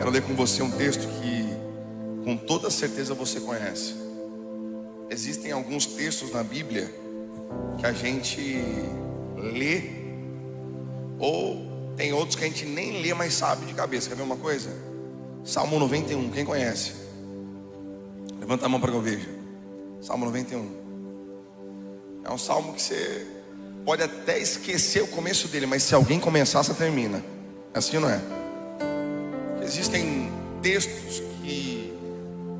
Quero ler com você um texto que com toda certeza você conhece. Existem alguns textos na Bíblia que a gente lê, ou tem outros que a gente nem lê, mas sabe de cabeça. Quer ver uma coisa? Salmo 91, quem conhece? Levanta a mão para que eu veja. Salmo 91. É um salmo que você pode até esquecer o começo dele, mas se alguém começar, você termina. Assim não é? Existem textos que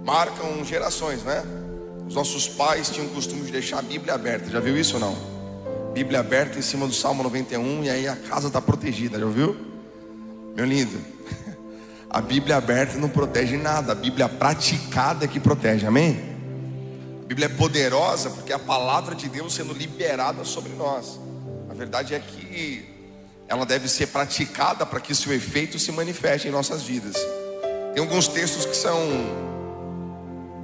marcam gerações, né? Os nossos pais tinham o costume de deixar a Bíblia aberta. Já viu isso ou não? Bíblia aberta em cima do Salmo 91, e aí a casa está protegida. Já viu? Meu lindo, a Bíblia aberta não protege nada. A Bíblia praticada é que protege, amém? A Bíblia é poderosa porque é a palavra de Deus sendo liberada sobre nós. A verdade é que ela deve ser praticada para que seu efeito se manifeste em nossas vidas. Tem alguns textos que são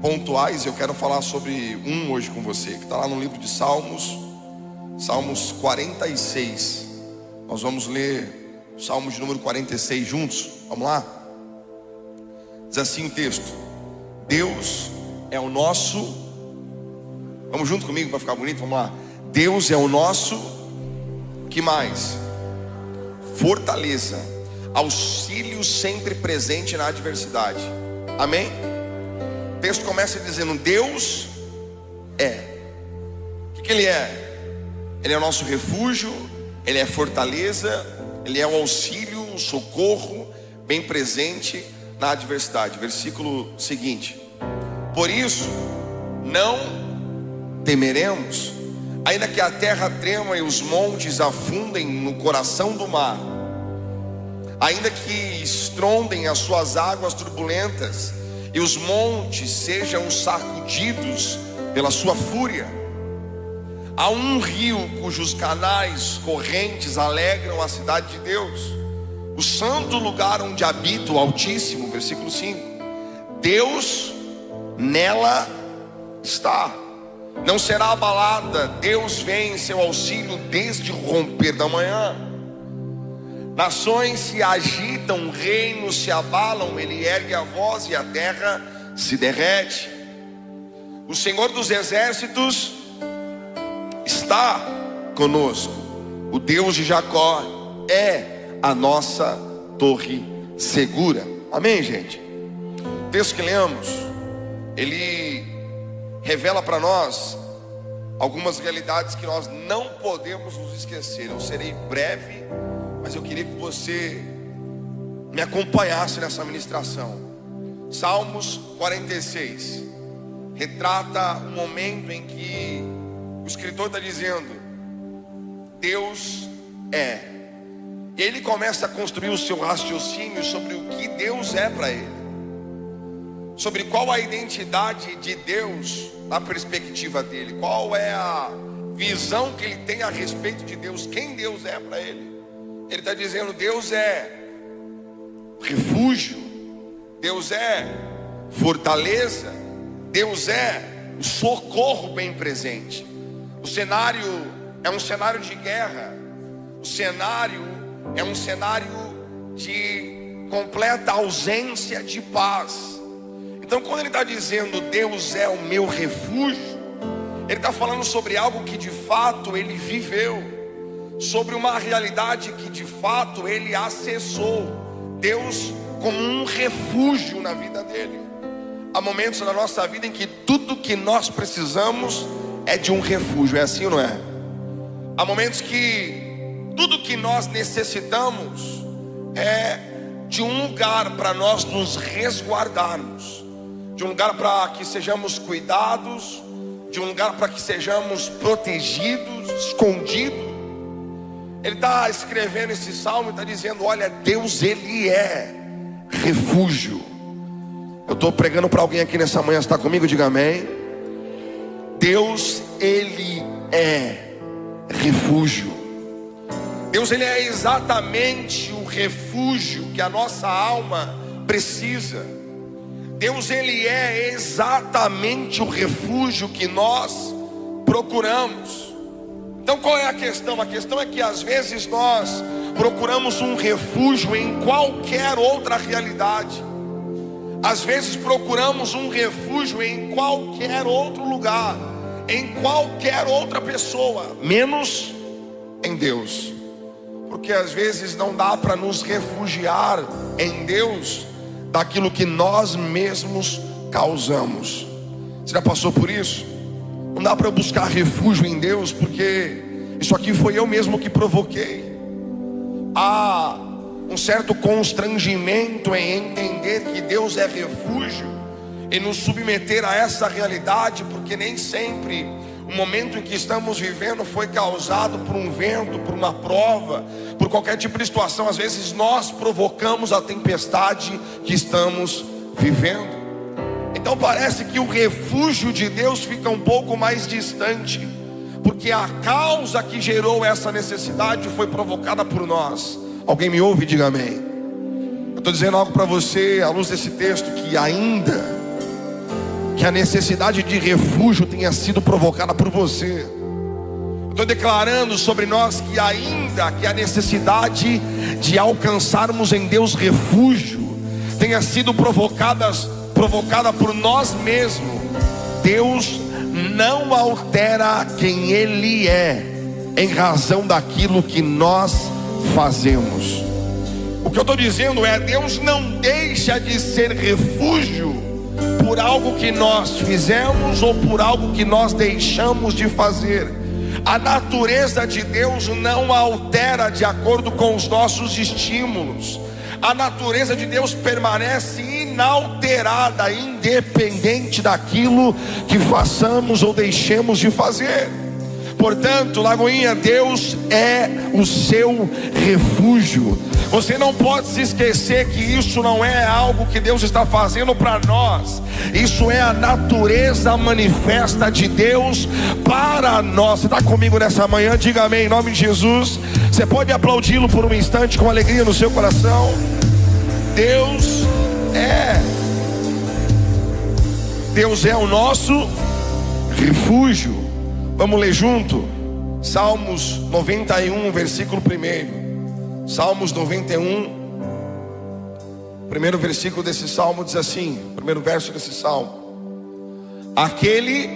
pontuais. Eu quero falar sobre um hoje com você, que está lá no livro de Salmos, Salmos 46. Nós vamos ler o Salmo de número 46 juntos. Vamos lá? Diz assim o texto: Deus é o nosso... Vamos junto comigo para ficar bonito, vamos lá. Deus é o nosso... que mais? Fortaleza, auxílio sempre presente na adversidade. Amém? O texto começa dizendo: Deus é. O que Ele é? Ele é o nosso refúgio, Ele é fortaleza, Ele é o auxílio, o socorro bem presente na adversidade. Versículo seguinte: por isso não temeremos, ainda que a terra trema e os montes afundem no coração do mar, ainda que estrondem as suas águas turbulentas e os montes sejam sacudidos pela sua fúria. Há um rio cujos canais correntes alegram a cidade de Deus, o santo lugar onde habita o Altíssimo. Versículo 5: Deus nela está, não será abalada. Deus vem em seu auxílio desde o romper da manhã. Nações se agitam, reinos se abalam. Ele ergue a voz e a terra se derrete. O Senhor dos exércitos está conosco. O Deus de Jacó é a nossa torre segura. Amém, gente? O texto que lemos, ele revela para nós algumas realidades que nós não podemos nos esquecer. Eu serei breve, mas eu queria que você me acompanhasse nessa ministração. Salmos 46 retrata um momento em que o escritor está dizendo: Deus é. Ele começa a construir o seu raciocínio sobre o que Deus é para ele, sobre qual a identidade de Deus na perspectiva dele, qual é a visão que ele tem a respeito de Deus, quem Deus é para ele. Ele está dizendo: Deus é refúgio, Deus é fortaleza, Deus é o socorro bem presente. O cenário é um cenário de guerra, o cenário é um cenário de completa ausência de paz. Então, quando ele está dizendo Deus é o meu refúgio, ele está falando sobre algo que de fato ele viveu, sobre uma realidade que de fato ele acessou. Deus como um refúgio na vida dele. Há momentos na nossa vida em que tudo que nós precisamos é de um refúgio, é assim ou não é? Há momentos que tudo que nós necessitamos é de um lugar para nós nos resguardarmos, de um lugar para que sejamos cuidados, de um lugar para que sejamos protegidos, escondidos. Ele está escrevendo esse salmo e está dizendo: olha, Deus, Ele é refúgio. Eu estou pregando para alguém aqui nessa manhã, está comigo? Diga amém. Deus, Ele é refúgio. Deus, Ele é exatamente o refúgio que a nossa alma precisa. Deus, Ele é exatamente o refúgio que nós procuramos. Então qual é a questão? A questão é que às vezes nós procuramos um refúgio em qualquer outra realidade. Às vezes procuramos um refúgio em qualquer outro lugar, em qualquer outra pessoa, menos em Deus. Porque às vezes não dá para nos refugiar em Deus daquilo que nós mesmos causamos. Você já passou por isso? Não dá para eu buscar refúgio em Deus porque isso aqui foi eu mesmo que provoquei. Há um certo constrangimento em entender que Deus é refúgio e nos submeter a essa realidade, porque nem sempre o momento em que estamos vivendo foi causado por um vento, por uma prova, por qualquer tipo de situação. Às vezes nós provocamos a tempestade que estamos vivendo. Então parece que o refúgio de Deus fica um pouco mais distante, porque a causa que gerou essa necessidade foi provocada por nós. Alguém me ouve? Diga amém. Eu estou dizendo algo para você à luz desse texto, que ainda que a necessidade de refúgio tenha sido provocada por você, eu estou declarando sobre nós que ainda que a necessidade de alcançarmos em Deus refúgio tenha sido provocada por nós mesmos, Deus não altera quem Ele é em razão daquilo que nós fazemos. O que eu estou dizendo é: Deus não deixa de ser refúgio por algo que nós fizemos ou por algo que nós deixamos de fazer. A natureza de Deus não altera de acordo com os nossos estímulos. A natureza de Deus permanece inalterada, independente daquilo que façamos ou deixemos de fazer. Portanto, Lagoinha, Deus é o seu refúgio. Você não pode se esquecer que isso não é algo que Deus está fazendo para nós. Isso é a natureza manifesta de Deus para nós. Você está comigo nessa manhã? Diga amém em nome de Jesus. Você pode aplaudi-lo por um instante com alegria no seu coração. Deus é o nosso refúgio. Vamos ler junto? Salmos 91, versículo 1. Salmos 91, primeiro versículo desse salmo diz assim, primeiro verso desse salmo: aquele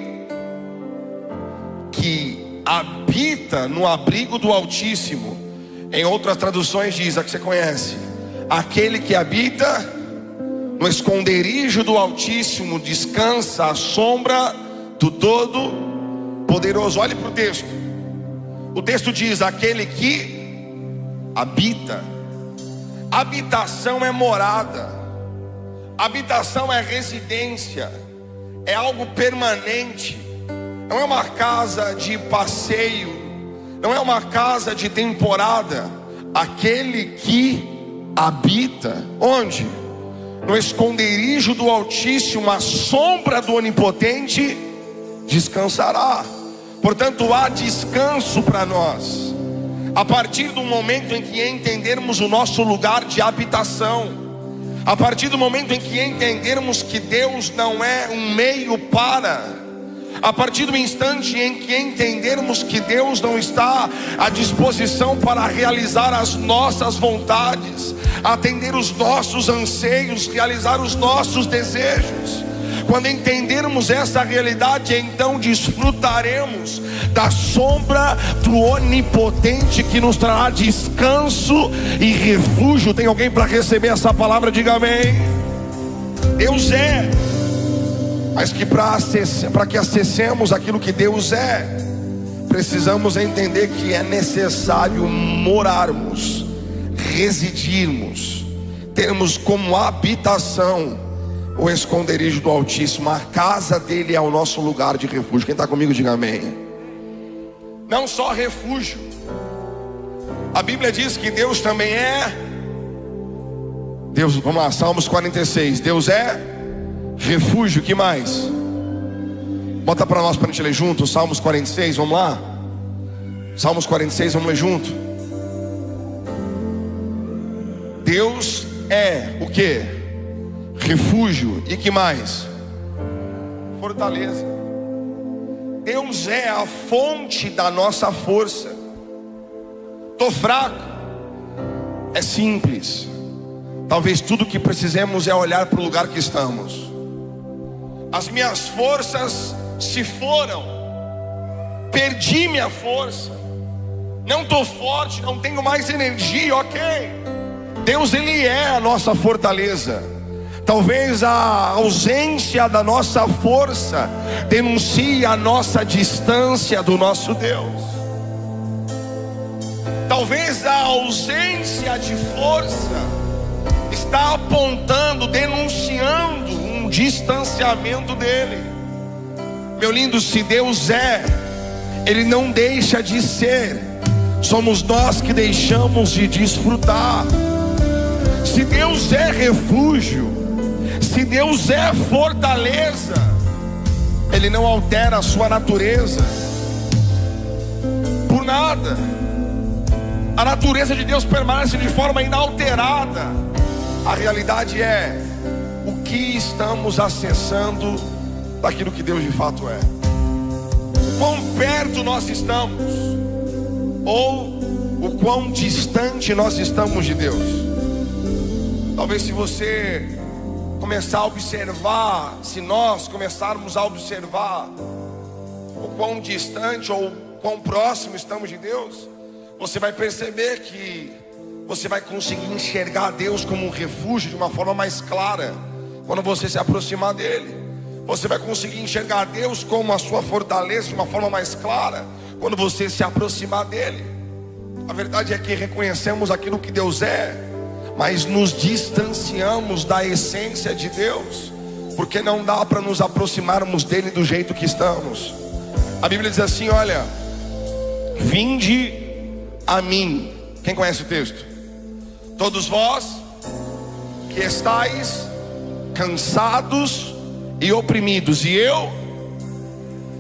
que habita no abrigo do Altíssimo, em outras traduções diz, a que você conhece, aquele que habita no esconderijo do Altíssimo descansa à sombra do Todo-Poderoso. Olhe para o texto. O texto diz: aquele que habita. Habitação é morada, habitação é residência, é algo permanente. Não é uma casa de passeio, não é uma casa de temporada. Aquele que habita, onde? No esconderijo do Altíssimo, a sombra do Onipotente descansará. Portanto, há descanso para nós a partir do momento em que entendermos o nosso lugar de habitação, a partir do momento em que entendermos que Deus não é um meio para, a partir do instante em que entendermos que Deus não está à disposição para realizar as nossas vontades, atender os nossos anseios, realizar os nossos desejos. Quando entendermos essa realidade, então desfrutaremos da sombra do Onipotente, que nos trará descanso e refúgio. Tem alguém para receber essa palavra? Diga amém. Deus é, mas que para que acessemos aquilo que Deus é, precisamos entender que é necessário morarmos, residirmos, termos como habitação o esconderijo do Altíssimo. A casa dele é o nosso lugar de refúgio. Quem está comigo, diga amém. Não só refúgio, a Bíblia diz que Deus também é Deus. Vamos lá, Salmos 46. Deus é refúgio. Que mais? Bota para nós para a gente ler junto. Salmos 46, vamos lá. Salmos 46, vamos ler junto. Deus é o que? Refúgio. E que mais? Fortaleza. Deus é a fonte da nossa força. Estou fraco, é simples. Talvez tudo que precisemos é olhar para o lugar que estamos. As minhas forças se foram, perdi minha força, não estou forte, não tenho mais energia, ok. Deus, Ele é a nossa fortaleza. Talvez a ausência da nossa força denuncie a nossa distância do nosso Deus. Talvez a ausência de força está apontando, denunciando um distanciamento dele. Meu lindo, se Deus é, Ele não deixa de ser. Somos nós que deixamos de desfrutar. Se Deus é refúgio, se Deus é fortaleza, Ele não altera a sua natureza por nada. A natureza de Deus permanece de forma inalterada. A realidade é o que estamos acessando daquilo que Deus de fato é. O quão perto nós estamos, ou o quão distante nós estamos de Deus. Talvez se você começar a observar, se nós começarmos a observar o quão distante ou quão próximo estamos de Deus, você vai perceber que você vai conseguir enxergar Deus como um refúgio de uma forma mais clara. Quando você se aproximar dele, você vai conseguir enxergar Deus como a sua fortaleza de uma forma mais clara quando você se aproximar dele. A verdade é que reconhecemos aquilo que Deus é, mas nos distanciamos da essência de Deus, porque não dá para nos aproximarmos dele do jeito que estamos. A Bíblia diz assim, olha: vinde a mim. Quem conhece o texto? Todos vós que estáis cansados e oprimidos. E eu,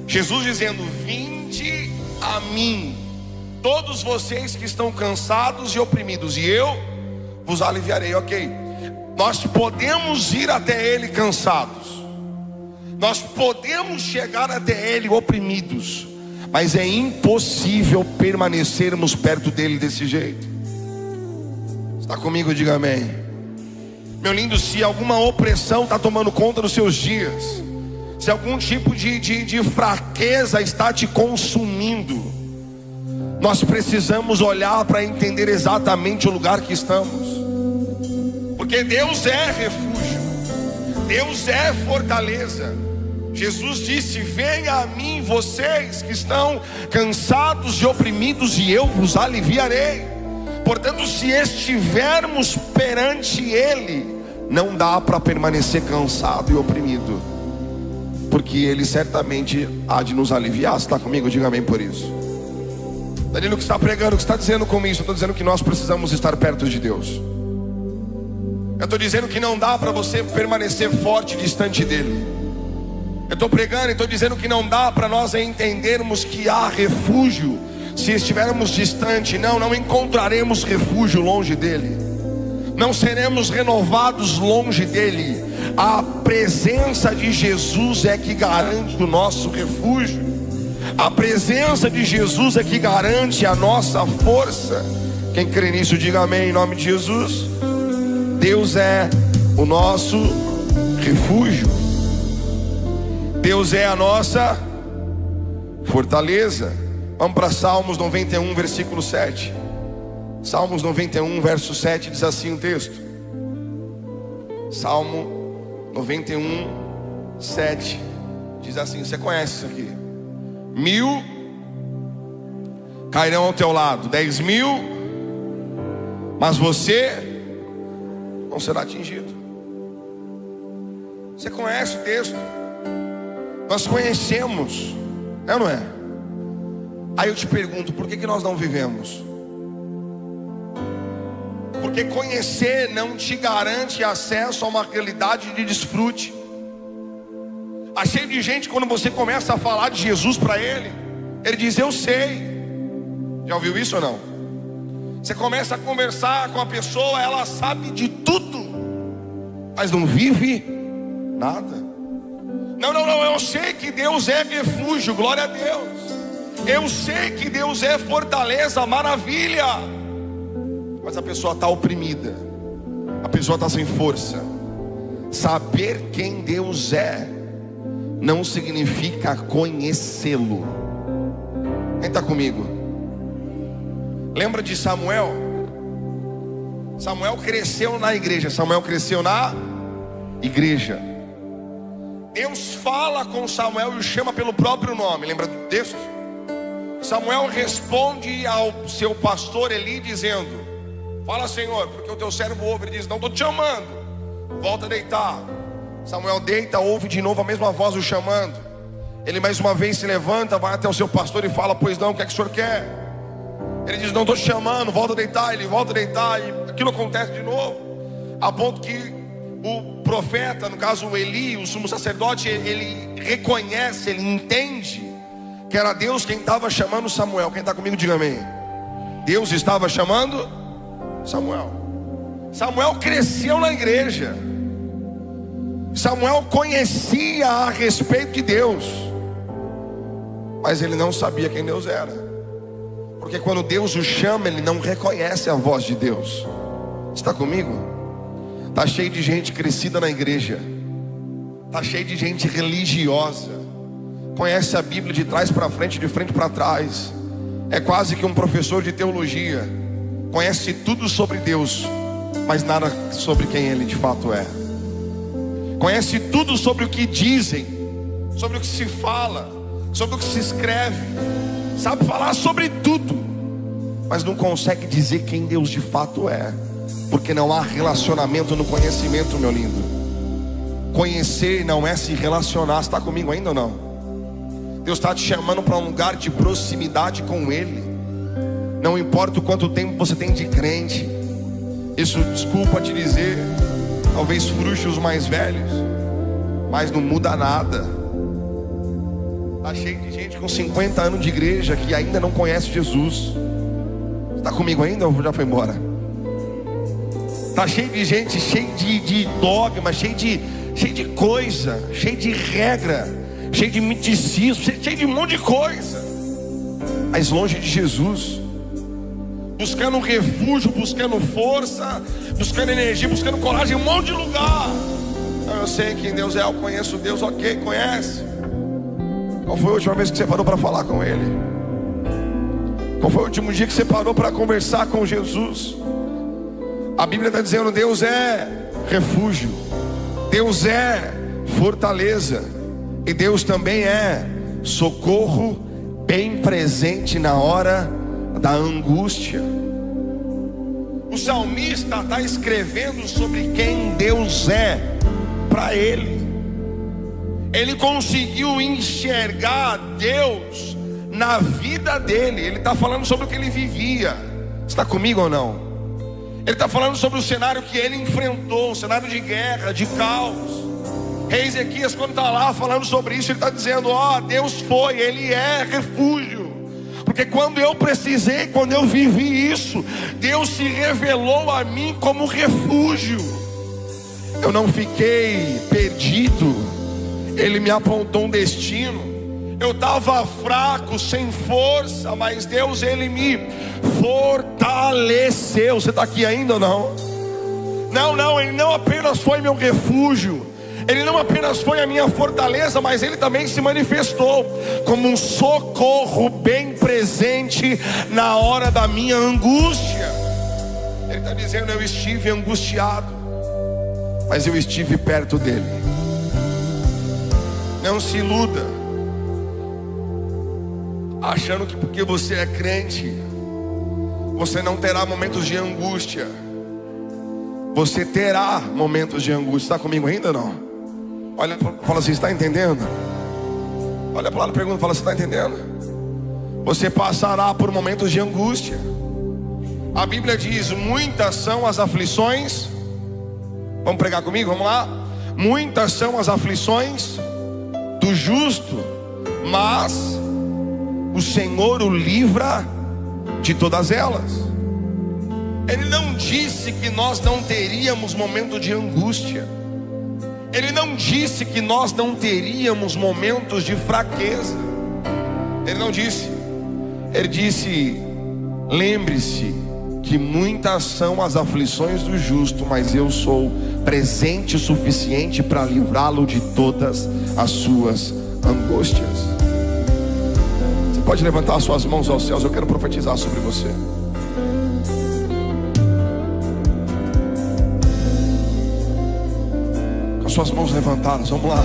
Jesus dizendo: vinde a mim, todos vocês que estão cansados e oprimidos, e eu vos aliviarei. Ok, nós podemos ir até Ele cansados, nós podemos chegar até Ele oprimidos, mas é impossível permanecermos perto dele desse jeito. Está comigo? Diga amém. Meu lindo, se alguma opressão está tomando conta dos seus dias, se algum tipo de fraqueza está te consumindo, nós precisamos olhar para entender exatamente o lugar que estamos. Porque Deus é refúgio, Deus é fortaleza. Jesus disse: venha a mim vocês que estão cansados e oprimidos, e eu vos aliviarei. Portanto, se estivermos perante Ele, não dá para permanecer cansado e oprimido, porque Ele certamente há de nos aliviar. Você está comigo? Diga amém por isso. Danilo, o que está pregando, o que está dizendo com isso? Eu estou dizendo que nós precisamos estar perto de Deus. Eu estou dizendo que não dá para você permanecer forte distante dEle. Eu estou pregando e estou dizendo que não dá para nós entendermos que há refúgio se estivermos distante. Não encontraremos refúgio longe dele, não seremos renovados longe dele. A presença de Jesus é que garante o nosso refúgio. A presença de Jesus é que garante a nossa força. Quem crê nisso, diga amém em nome de Jesus. Deus é o nosso refúgio, Deus é a nossa fortaleza. Vamos para Salmos 91, versículo 7. Salmos 91, verso 7, diz assim o texto. Salmo 91, 7 diz assim, você conhece isso aqui: 1000 cairão ao teu lado, 10.000, mas você não será atingido. Você conhece o texto? Nós conhecemos, é ou não é? Aí eu te pergunto, por que nós não vivemos? Porque conhecer não te garante acesso a uma realidade de desfrute. Há cheio de gente, quando você começa a falar de Jesus para ele diz: eu sei. Já ouviu isso ou não? Você começa a conversar com a pessoa, ela sabe de tudo, mas não vive nada. Não, eu sei que Deus é refúgio, glória a Deus. Eu sei que Deus é fortaleza, maravilha. mas a pessoa está oprimida, a pessoa está sem força. Saber quem Deus é não significa conhecê-lo. Quem está comigo? Lembra de Samuel? Samuel cresceu na igreja. Samuel cresceu na igreja. Deus fala com Samuel e o chama pelo próprio nome. Lembra disso? Samuel responde ao seu pastor Eli dizendo: fala, Senhor, porque o teu servo ouve. Ele diz: não estou te chamando, volta a deitar. Samuel deita, ouve de novo a mesma voz o chamando. Ele mais uma vez se levanta, vai até o seu pastor e fala: pois não, o que é que o senhor quer? Ele diz: não estou te chamando, volta a deitar. Ele volta a deitar e aquilo acontece de novo, a ponto que o profeta, no caso o Eli, o sumo sacerdote, ele reconhece, ele entende que era Deus quem estava chamando Samuel. Quem está comigo, diga amém. Deus estava chamando Samuel. Samuel cresceu na igreja. Samuel conhecia a respeito de Deus, mas ele não sabia quem Deus era. Porque quando Deus o chama, ele não reconhece a voz de Deus. Está comigo? Está cheio de gente crescida na igreja, está cheio de gente religiosa, conhece a Bíblia de trás para frente, de frente para trás. É quase que um professor de teologia, conhece tudo sobre Deus, mas nada sobre quem Ele de fato é. Conhece tudo sobre o que dizem, sobre o que se fala, sobre o que se escreve, sabe falar sobre tudo, mas não consegue dizer quem Deus de fato é, porque não há relacionamento no conhecimento, meu lindo. Conhecer não é se relacionar. Está comigo ainda ou não? Deus está te chamando para um lugar de proximidade com Ele. Não importa o quanto tempo você tem de crente. Isso, desculpa te dizer, talvez frustre os mais velhos, mas não muda nada. Está cheio de gente com 50 anos de igreja que ainda não conhece Jesus. Está comigo ainda ou já foi embora? Está cheio de gente, cheio de dogma, cheio de coisa, cheio de regra, cheio de miticismo, cheio de um monte de coisa, mas longe de Jesus, buscando um refúgio, buscando força, buscando energia, buscando coragem, um monte de lugar. Não, eu sei quem Deus é, eu conheço Deus, ok, conhece. Qual foi a última vez que você parou para falar com Ele? Qual foi o último dia que você parou para conversar com Jesus? A Bíblia está dizendo: Deus é refúgio, Deus é fortaleza, e Deus também é socorro bem presente na hora da angústia. O salmista está escrevendo sobre quem Deus é para ele. Ele conseguiu enxergar Deus na vida dele. Ele está falando sobre o que ele vivia. Está comigo ou não? Ele está falando sobre o cenário que ele enfrentou, um cenário de guerra, de caos. Rei Ezequias, quando está lá falando sobre isso, ele está dizendo: ó, Deus foi, Ele é refúgio. Porque quando eu precisei, quando eu vivi isso, Deus se revelou a mim como refúgio. Eu não fiquei perdido, Ele me apontou um destino. Eu estava fraco, sem força, mas Deus, Ele me fortaleceu. Você está aqui ainda ou não? Não, Ele não apenas foi meu refúgio, Ele não apenas foi a minha fortaleza, mas Ele também se manifestou como um socorro bem presente na hora da minha angústia. Ele está dizendo: eu estive angustiado, mas eu estive perto dEle. Não se iluda achando que porque você é crente, você não terá momentos de angústia. Você terá momentos de angústia. Está comigo ainda ou não? Olha, fala assim: está entendendo? Olha para lá, pergunta, fala: você está entendendo? Você passará por momentos de angústia. A Bíblia diz: muitas são as aflições. Vamos pregar comigo? Vamos lá. Muitas são as aflições do justo, mas o Senhor o livra de todas elas. Ele não disse que nós não teríamos momento de angústia. Ele não disse que nós não teríamos momentos de fraqueza. Ele não disse. Ele disse: lembre-se que muitas são as aflições do justo, mas eu sou presente o suficiente para livrá-lo de todas as suas angústias. Você pode levantar as suas mãos aos céus, eu quero profetizar sobre você. Com as suas mãos levantadas, vamos lá.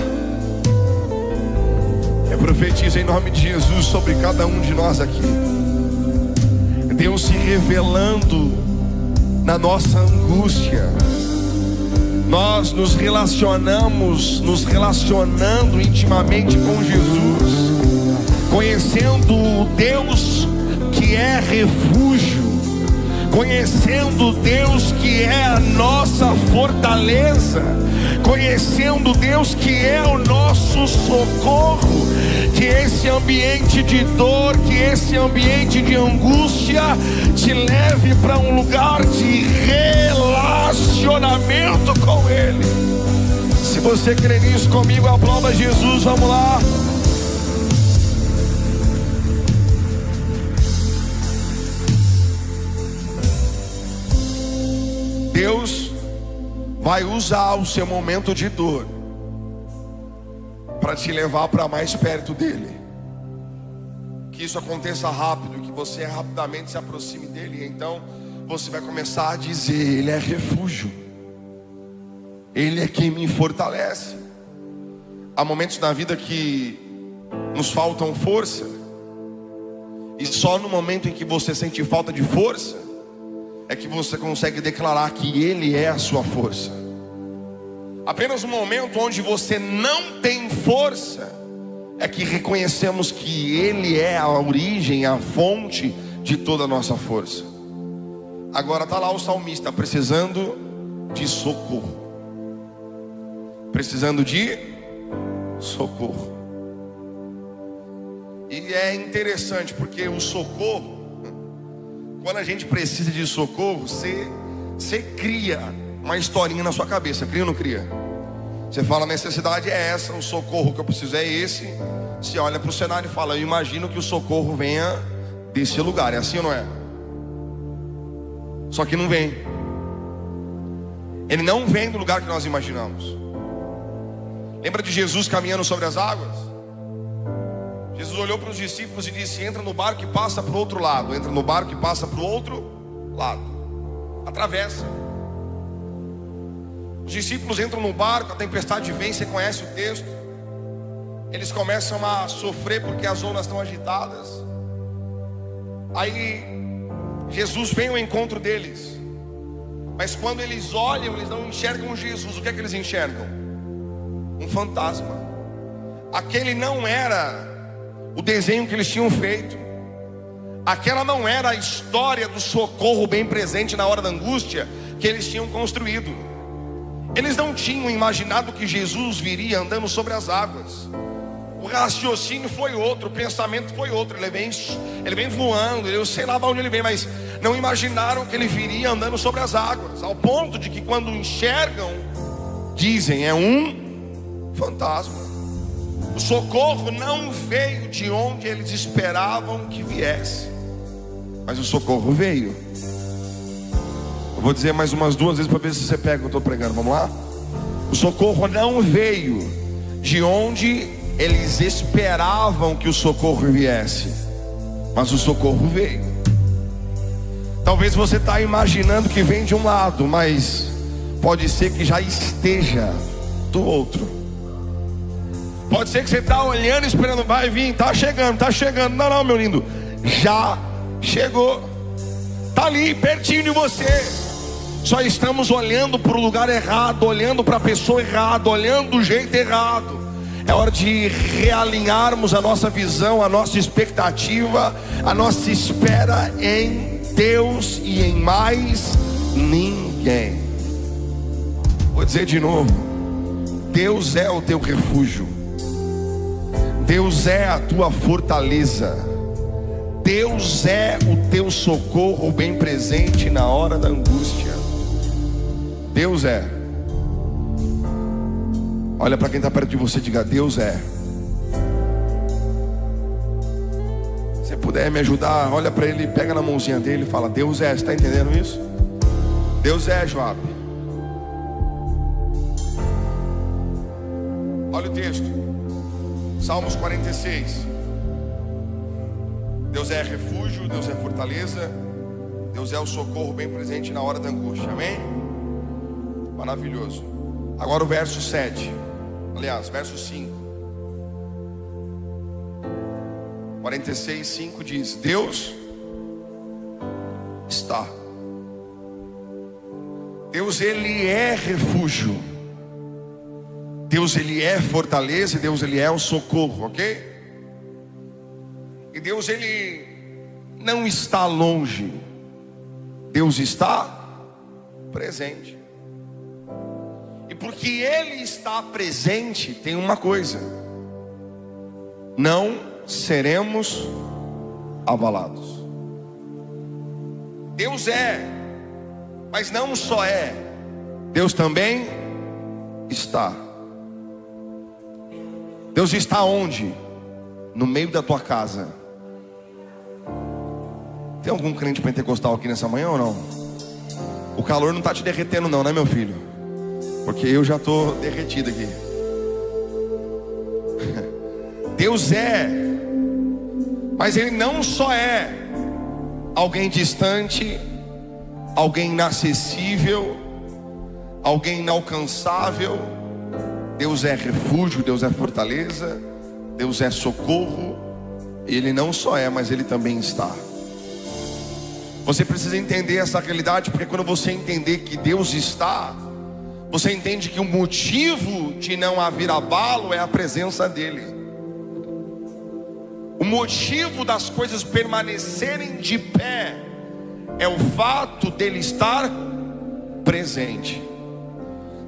Eu profetizo em nome de Jesus sobre cada um de nós aqui. Deus se revelando na nossa angústia. Nós nos relacionando intimamente com Jesus, conhecendo o Deus que é refúgio, conhecendo o Deus que é a nossa fortaleza, conhecendo o Deus que é o nosso socorro. Que esse ambiente de dor, que esse ambiente de angústia te leve para um lugar de relacionamento com Ele. Se você crê nisso comigo, aplauda Jesus, vamos lá. Deus vai usar o seu momento de dor para te levar para mais perto dele. Que isso aconteça rápido, que você rapidamente se aproxime dele. Então você vai começar a dizer: Ele é refúgio, Ele é quem me fortalece. Há momentos na vida que nos faltam força, e só no momento em que você sente falta de força é que você consegue declarar que Ele é a sua força. Apenas no momento onde você não tem força é que reconhecemos que Ele é a origem, a fonte de toda a nossa força. Agora está lá o salmista precisando de socorro. Precisando de socorro. E é interessante porque o socorro, quando a gente precisa de socorro, você cria uma historinha na sua cabeça, cria ou não cria? Você fala: a necessidade é essa, o socorro que eu preciso é esse. Você olha para o cenário e fala: eu imagino que o socorro venha desse lugar. É assim ou não é? Só que não vem. Ele não vem do lugar que nós imaginamos. Lembra de Jesus caminhando sobre as águas? Jesus olhou para os discípulos e disse: entra no barco e passa para o outro lado. Entra no barco e passa para o outro lado. Atravessa. Os discípulos entram no barco, a tempestade vem, você conhece o texto. Eles começam a sofrer porque as ondas estão agitadas. Aí Jesus vem ao encontro deles. Mas quando eles olham, eles não enxergam Jesus. O que é que eles enxergam? Um fantasma. Aquele não era o desenho que eles tinham feito. Aquela não era a história do socorro bem presente na hora da angústia que eles tinham construído. Eles não tinham imaginado que Jesus viria andando sobre as águas. O raciocínio foi outro, o pensamento foi outro. Ele vem voando, eu sei lá de onde ele vem, mas não imaginaram que ele viria andando sobre as águas. Ao ponto de que quando enxergam, dizem: é um fantasma. O socorro não veio de onde eles esperavam que viesse, mas o socorro veio. Eu vou dizer mais umas 2 vezes para ver se você pega o que eu estou pregando. Vamos lá? O socorro não veio de onde eles esperavam que o socorro viesse, mas o socorro veio. Talvez você está imaginando que vem de um lado, mas pode ser que já esteja do outro. Pode ser que você está olhando e esperando: vai vir, está chegando. Não, meu lindo, já chegou. Está ali, pertinho de você. Só estamos olhando para o lugar errado, olhando para a pessoa errada, olhando do jeito errado. É hora de realinharmos a nossa visão, a nossa expectativa, a nossa espera em Deus e em mais ninguém. Vou dizer de novo: Deus é o teu refúgio, Deus é a tua fortaleza, Deus é o teu socorro bem presente na hora da angústia. Deus é. Olha para quem está perto de você e diga: Deus é. Você puder me ajudar, olha para ele, pega na mãozinha dele e fala: Deus é, você está entendendo isso? Deus é, Joab. Olha o texto, Salmos 46. Deus é refúgio, Deus é fortaleza, Deus é o socorro bem presente na hora da angústia, amém? Maravilhoso. Agora o verso 7, aliás, verso 5. 46, 5 diz: Deus está. Deus, Ele é refúgio. Deus, Ele é fortaleza. Deus, Ele é o socorro, ok? E Deus, Ele não está longe. Deus está presente. E porque Ele está presente, tem uma coisa: não seremos abalados. Deus é, mas não só é, Deus também está. Deus está onde? No meio da tua casa. Tem algum crente pentecostal aqui nessa manhã ou não? O calor não está te derretendo não, né, meu filho? Porque eu já estou derretido aqui. Deus é, mas Ele não só é alguém distante, alguém inacessível, alguém inalcançável. Deus é refúgio, Deus é fortaleza, Deus é socorro. Ele não só é, mas Ele também está. Você precisa entender essa realidade, porque quando você entender que Deus está, você entende que o motivo de não haver abalo é a presença dEle. O motivo das coisas permanecerem de pé é o fato dele estar presente.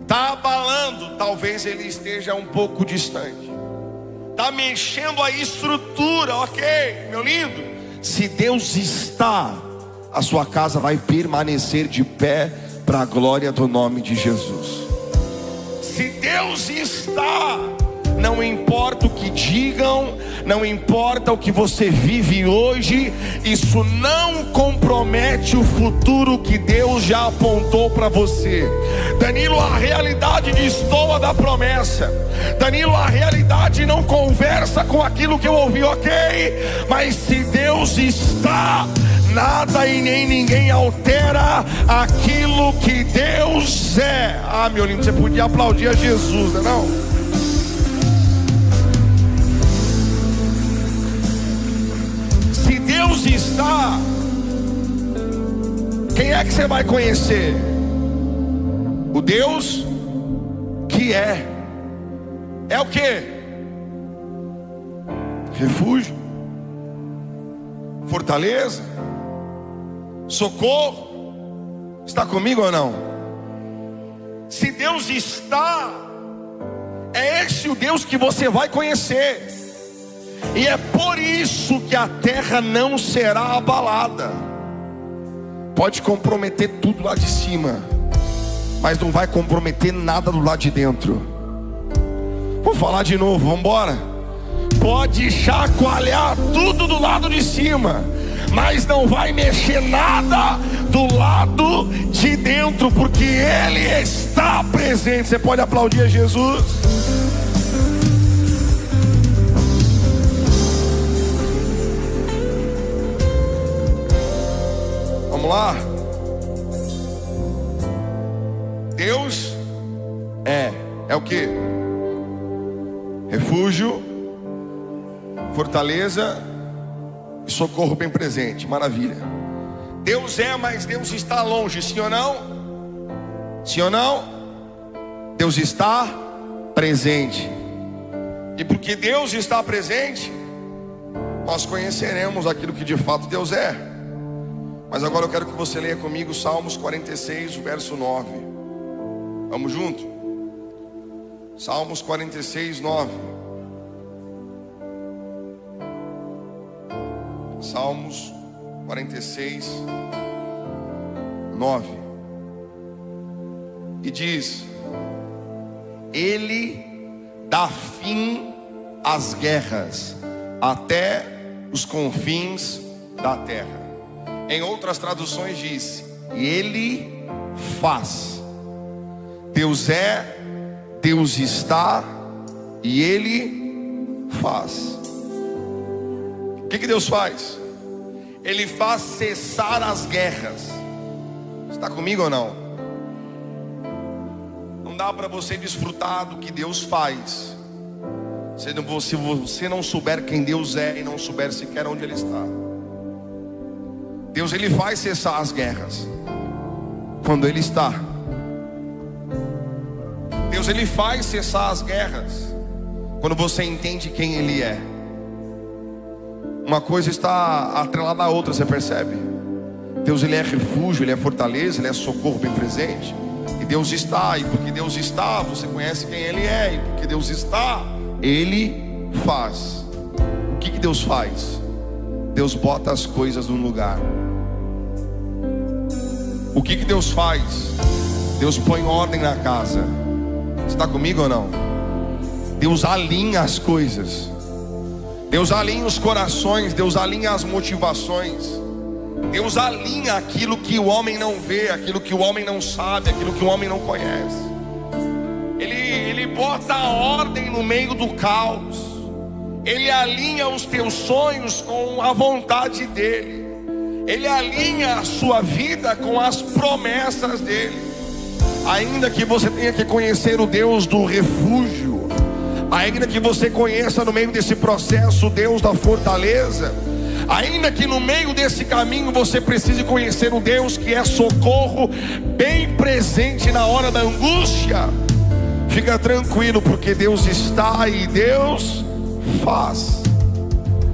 Está abalando, talvez ele esteja um pouco distante. Está mexendo a estrutura, ok, meu lindo? Se Deus está, a sua casa vai permanecer de pé para a glória do nome de Jesus. Se Deus está, não importa o que digam, não importa o que você vive hoje, isso não compromete o futuro que Deus já apontou para você. Danilo, a realidade destoa da promessa. Danilo, a realidade não conversa com aquilo que eu ouvi, ok? Mas se Deus está, nada e nem ninguém altera aquilo que Deus é. Ah, meu lindo, você podia aplaudir a Jesus, não é não? Se Deus está, quem é que você vai conhecer? O Deus que é. É o que? Refúgio, fortaleza, socorro. Está comigo ou não? Se Deus está, é esse o Deus que você vai conhecer. E é por isso que a terra não será abalada. Pode comprometer tudo lá de cima, mas não vai comprometer nada do lado de dentro. Vou falar de novo, vamos embora. Pode chacoalhar tudo do lado de cima, mas não vai mexer nada do lado de dentro, porque Ele está presente. Você pode aplaudir a Jesus? Vamos lá. Deus é o que? Refúgio, fortaleza e socorro bem presente. Maravilha. Deus é, mas Deus está longe, sim ou não? Sim ou não? Deus está presente. E porque Deus está presente, nós conheceremos aquilo que de fato Deus é. Mas agora eu quero que você leia comigo Salmos 46, o verso 9. Vamos junto? Salmos 46, 9. Salmos 46, 9. E diz: Ele dá fim às guerras, até os confins da terra. Em outras traduções diz: e Ele faz. Deus é, Deus está e Ele faz. O que Deus faz? Ele faz cessar as guerras. Está comigo ou não? Não dá para você desfrutar do que Deus faz se você não souber quem Deus é e não souber sequer onde Ele está. Deus, Ele faz cessar as guerras quando Ele está. Deus, Ele faz cessar as guerras quando você entende quem Ele é. Uma coisa está atrelada à outra, você percebe? Deus, Ele é refúgio, Ele é fortaleza, Ele é socorro bem presente. E Deus está, e porque Deus está, você conhece quem Ele é. E porque Deus está, Ele faz. O que Deus faz? Deus bota as coisas no lugar. O que Deus faz? Deus põe ordem na casa. Você está comigo ou não? Deus alinha as coisas. Deus alinha os corações. Deus alinha as motivações. Deus alinha aquilo que o homem não vê, aquilo que o homem não sabe, aquilo que o homem não conhece. Ele bota a ordem no meio do caos. Ele alinha os teus sonhos com a vontade dEle. Ele alinha a sua vida com as promessas dEle. Ainda que você tenha que conhecer o Deus do refúgio, ainda que você conheça no meio desse processo o Deus da fortaleza, ainda que no meio desse caminho você precise conhecer o Deus que é socorro bem presente na hora da angústia, fica tranquilo, porque Deus está e Deus faz.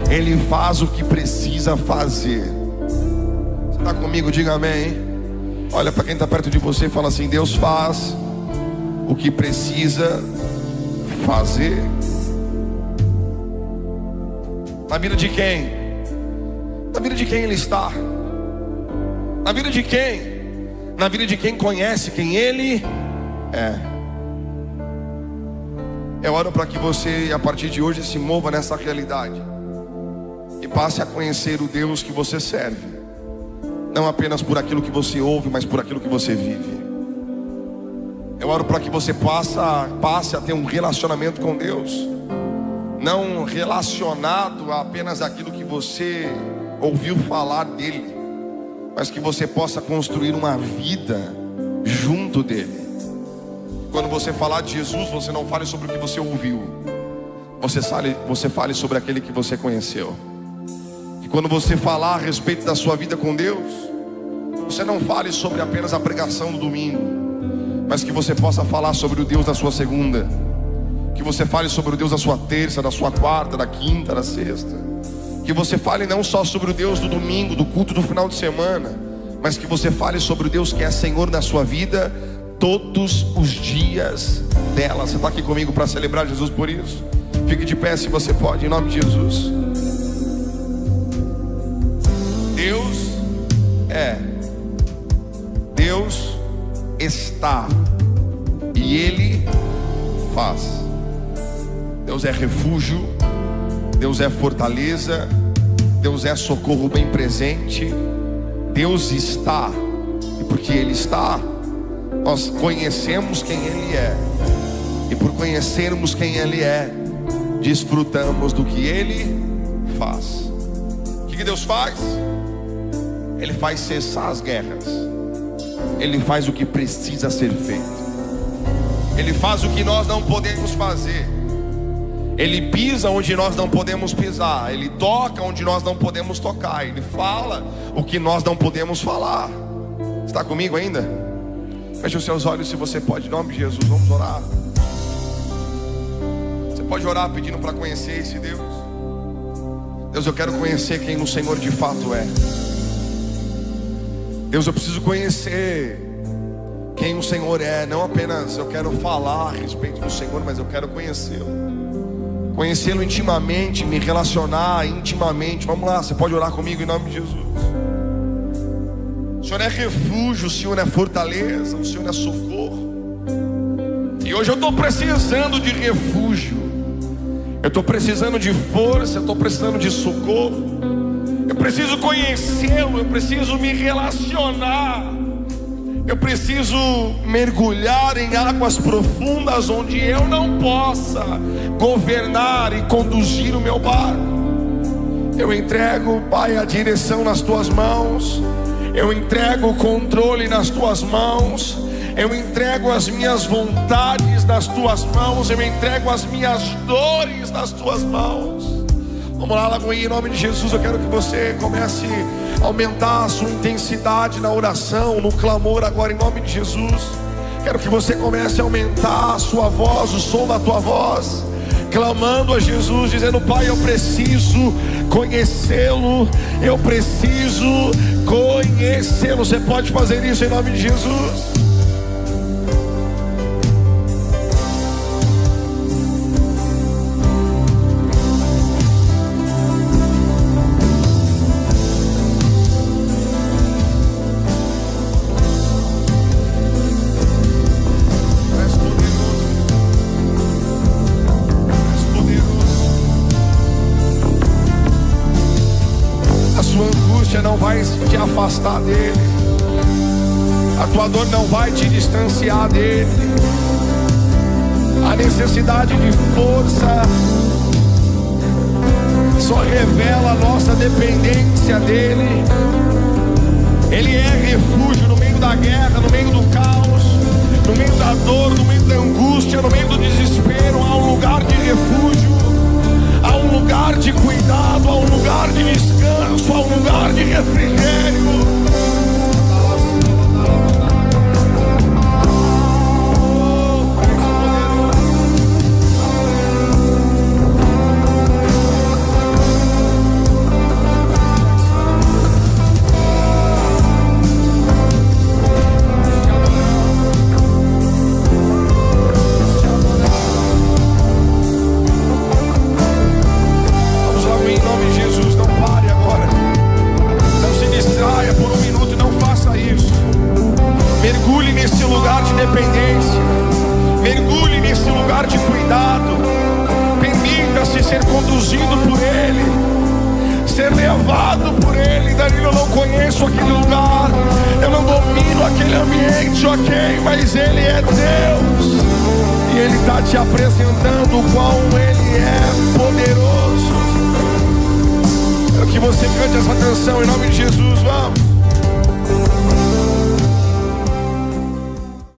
Ele faz o que precisa fazer. Você está comigo? Diga amém, hein? Olha para quem está perto de você e fala assim: Deus faz o que precisa fazer. Na vida de quem? Na vida de quem Ele está. Na vida de quem? Na vida de quem conhece quem Ele é. Eu oro para que você, a partir de hoje, se mova nessa realidade e passe a conhecer o Deus que você serve, não apenas por aquilo que você ouve, mas por aquilo que você vive. Eu oro para que você passe a ter um relacionamento com Deus, não relacionado a apenas aquilo que você ouviu falar dele, mas que você possa construir uma vida junto dele. Quando você falar de Jesus, você não fale sobre o que você ouviu, você fale sobre aquele que você conheceu. E quando você falar a respeito da sua vida com Deus, você não fale sobre apenas a pregação do domingo, mas que você possa falar sobre o Deus da sua segunda, que você fale sobre o Deus da sua terça, da sua quarta, da quinta, da sexta. Que você fale não só sobre o Deus do domingo, do culto do final de semana, mas que você fale sobre o Deus que é Senhor na sua vida todos os dias dela. Você está aqui comigo para celebrar Jesus por isso? Fique de pé se você pode, em nome de Jesus. Deus é, Deus está e Ele faz. Deus é refúgio, Deus é fortaleza, Deus é socorro bem presente. Deus está, e porque Ele está, nós conhecemos quem Ele é, e por conhecermos quem Ele é, desfrutamos do que Ele faz. O que Deus faz? Ele faz cessar as guerras. Ele faz o que precisa ser feito. Ele faz o que nós não podemos fazer. Ele pisa onde nós não podemos pisar. Ele toca onde nós não podemos tocar. Ele fala o que nós não podemos falar. Está comigo ainda? Feche os seus olhos se você pode, em nome de Jesus. Vamos orar. Você pode orar pedindo para conhecer esse Deus. Deus, eu quero conhecer quem o Senhor de fato é. Deus, eu preciso conhecer quem o Senhor é. Não apenas eu quero falar a respeito do Senhor, mas eu quero conhecê-lo. Conhecê-lo intimamente, me relacionar intimamente. Vamos lá, você pode orar comigo em nome de Jesus. O Senhor é refúgio, o Senhor é fortaleza, o Senhor é socorro. E hoje eu estou precisando de refúgio. Eu estou precisando de força, eu estou precisando de socorro. Eu preciso conhecê-lo, eu preciso me relacionar. Eu preciso mergulhar em águas profundas onde eu não possa governar e conduzir o meu barco. Eu entrego, Pai, a direção nas tuas mãos. Eu entrego o controle nas tuas mãos. Eu entrego as minhas vontades nas tuas mãos. Eu entrego as minhas dores nas tuas mãos. Vamos lá, Lagoinha, em nome de Jesus. Eu quero que você comece a aumentar a sua intensidade na oração, no clamor agora, em nome de Jesus. Quero que você comece a aumentar a sua voz, o som da tua voz, clamando a Jesus, dizendo: Pai, eu preciso conhecê-lo. Eu preciso conhecê-lo. Você pode fazer isso em nome de Jesus. Não vai te afastar dele, a tua dor não vai te distanciar dele. A necessidade de força só revela a nossa dependência dele. Ele é refúgio no meio da guerra, no meio do caos, no meio da dor, no meio da angústia, no meio do desespero. Há um lugar de refúgio, há um lugar de cuidado, há um lugar de descanso, há um lugar de refrigério. Mergulhe nesse lugar de dependência, mergulhe nesse lugar de cuidado. Permita-se ser conduzido por Ele, ser levado por Ele. Danilo, eu não conheço aquele lugar, eu não domino aquele ambiente, ok, mas Ele é Deus e Ele está te apresentando o quão Ele é poderoso. Quero que você cante essa canção em nome de Jesus, vamos.